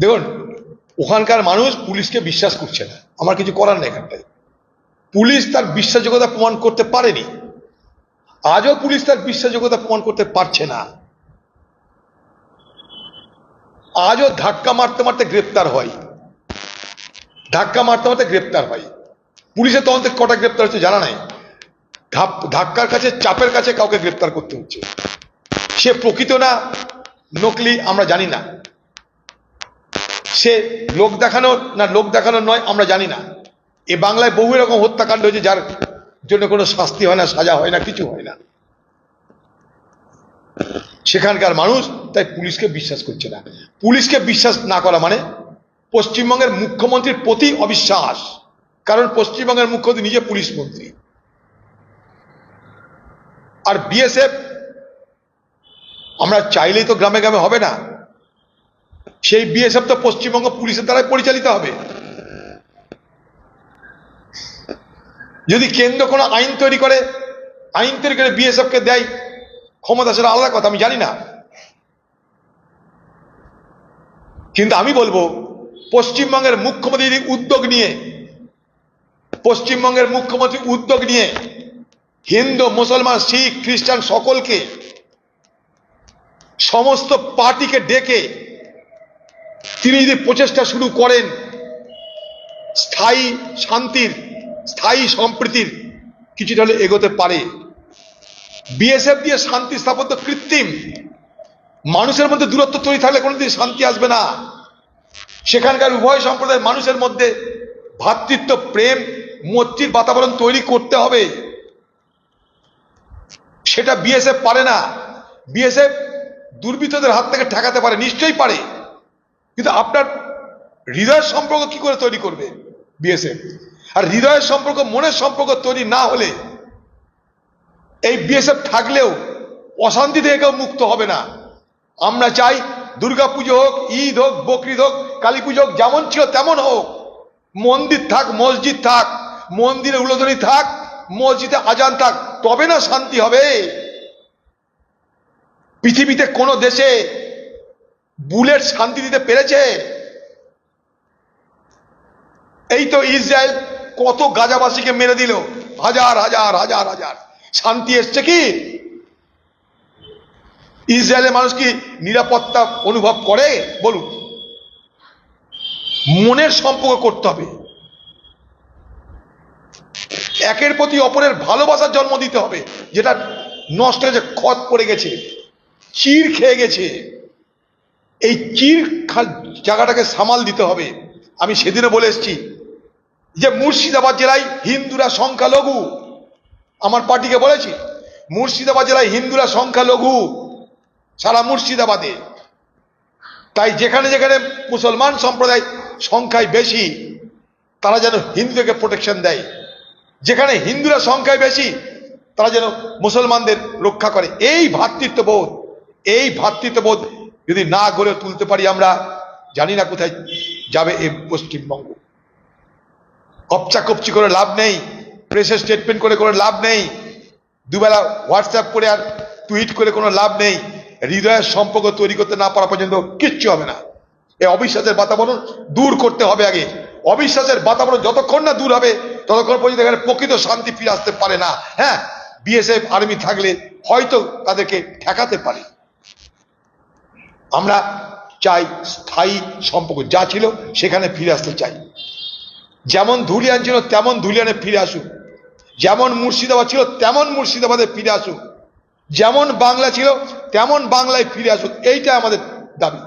দেখুন, ওখানকার মানুষ পুলিশকে বিশ্বাস করছে না, আমার কিছু করার নেই। এখানটায় পুলিশ তার বিশ্বাসযোগ্যতা প্রমাণ করতে পারেনি, আজও পুলিশ তার বিশ্বাসযোগ্যতা প্রমাণ করতে পারছে না। আজও ধাক্কা মারতে মারতে গ্রেপ্তার হয়, ধাক্কা মারতে মারতে গ্রেপ্তার হয়। পুলিশের তদন্তে কটা গ্রেপ্তার হচ্ছে জানা নাই, ধাক্কার কাছে, চাপের কাছে কাউকে গ্রেপ্তার করতে হচ্ছে। সে প্রকৃত না নকলি আমরা জানি না, সে লোক দেখানো না লোক দেখানো নয় আমরা জানি না। এ বাংলায় বহু রকম হত্যাকাণ্ড হয়েছে যার জন্য কোনো শাস্তি হয় না, সাজা হয় না, কিছু হয় না। সেখানকার মানুষ তাই পুলিশকে বিশ্বাস করছে না। পুলিশকে বিশ্বাস না করা মানে পশ্চিমবঙ্গের মুখ্যমন্ত্রীর প্রতি অবিশ্বাস, কারণ পশ্চিমবঙ্গের মুখ্যমন্ত্রী নিজে পুলিশ মন্ত্রী। আর বিএসএফ আমরা চাইলেই তো গ্রামে গ্রামে হবে না, সেই বিএসএফ তো পশ্চিমবঙ্গ পুলিশের দ্বারাই পরিচালিত হবে। যদি কেন্দ্র কোনো আইন তৈরি করে বিএসএফ কে দেয় ক্ষমতা, সেটা আলাদা কথা, আমি জানি না। কিন্তু আমি বলবো পশ্চিমবঙ্গের মুখ্যমন্ত্রী উদ্যোগ নিয়ে হিন্দু, মুসলমান, শিখ, খ্রিস্টান সকলকে, সমস্ত পার্টিকে ডেকে তিনি যদি প্রচেষ্টা শুরু করেন স্থায়ী শান্তির, স্থায়ী সম্প্রীতির, কিছুটা হলে এগোতে পারে। বিএসএফ দিয়ে শান্তি স্থাপত্য কৃত্রিম, মানুষের মধ্যে দূরত্ব তৈরি থাকলে কোনোদিন শান্তি আসবে না। সেখানকার উভয় সম্প্রদায়ের মানুষের মধ্যে ভ্রাতৃত্ব, প্রেম, মৈত্রীর বাতাবরণ তৈরি করতে হবে। সেটা বিএসএফ পারে না। বিএসএফ দুর্বৃত্তদের হাত থেকে ঠেকাতে পারে, নিশ্চয়ই পারে, কিন্তু আপনার হৃদয়ের সম্পর্ক কি করে তৈরি করবে বিএসএফ? আর হৃদয়ের সম্পর্ক, মনের সম্পর্ক তৈরি না হলে এই বিএসএফ থাকলেও অশান্তি থেকে কেউ মুক্ত হবে না। আমরা চাই দুর্গাপুজো হোক, ঈদ হোক, বকরিদ হোক, কালী পুজো হোক, যেমন ছিল তেমন হোক। মন্দির থাক, মসজিদ থাক, মন্দিরে উলুধ্বনি থাক, মসজিদে আজান থাক, তবে না শান্তি হবে। পৃথিবীতে কোন দেশে বুলেট শান্তি দিতে পেরেছে? এই তো ইসরায়েল কত গাজাবাসীকে মেরে দিল, হাজার হাজার হাজার হাজার, শান্তি এসছে কি? ইসরায়েলের মানুষ কি নিরাপত্তা অনুভব করে? বলুন। মনের সম্পর্ক করতে হবে, একের প্রতি অপরের ভালোবাসার জন্ম দিতে হবে, যেটা নষ্ট হয়েছে, খত পড়ে গেছে, চির খেয়ে গেছে। এই চির জায়গাটাকে সামাল দিতে হবে। আমি সেদিনও বলে এসেছি যে মুর্শিদাবাদ জেলায় হিন্দুরা সংখ্যালঘু, আমার পার্টিকে বলেছি মুর্শিদাবাদ জেলায় হিন্দুরা সংখ্যালঘু সারা মুর্শিদাবাদে। তাই যেখানে যেখানে মুসলমান সম্প্রদায় সংখ্যায় বেশি তারা যেন হিন্দুদেরকে প্রোটেকশন দেয়, যেখানে হিন্দুরা সংখ্যায় বেশি তারা যেন মুসলমানদের রক্ষা করে। এই ভ্রাতৃত্ববোধ যদি না গড়ে তুলতে পারি আমরা, জানি না কোথায় যাবে এই পশ্চিমবঙ্গ। কপচাকপচি করে লাভ নেই, প্রেসের স্টেটমেন্ট করে কোনো লাভ নেই, দুবেলা হোয়াটসঅ্যাপ করে আর টুইট করে কোনো লাভ নেই। হৃদয়ের সম্পর্ক তৈরি করতে না পারা পর্যন্ত কিচ্ছু হবে না। এই অবিশ্বাসের বাতাবরণ দূর করতে হবে আগে। অবিশ্বাসের বাতাবরণ যতক্ষণ না দূর হবে ততক্ষণ পর্যন্ত এখানে প্রকৃত শান্তি ফিরে আসতে পারে না। হ্যাঁ, বিএসএফ আর্মি থাকলে হয়তো তাদেরকে ঠেকাতে পারে। আমরা চাই স্থায়ী সম্পর্ক, যা ছিল সেখানে ফিরে আসতে চাই। যেমন ধুলিয়ান ছিল তেমন ধুলিয়ানে ফিরে আসুক, যেমন মুর্শিদাবাদ ছিল তেমন মুর্শিদাবাদে ফিরে আসুক, যেমন বাংলা ছিল তেমন বাংলায় ফিরে আসুক, এইটা আমাদের দাবি।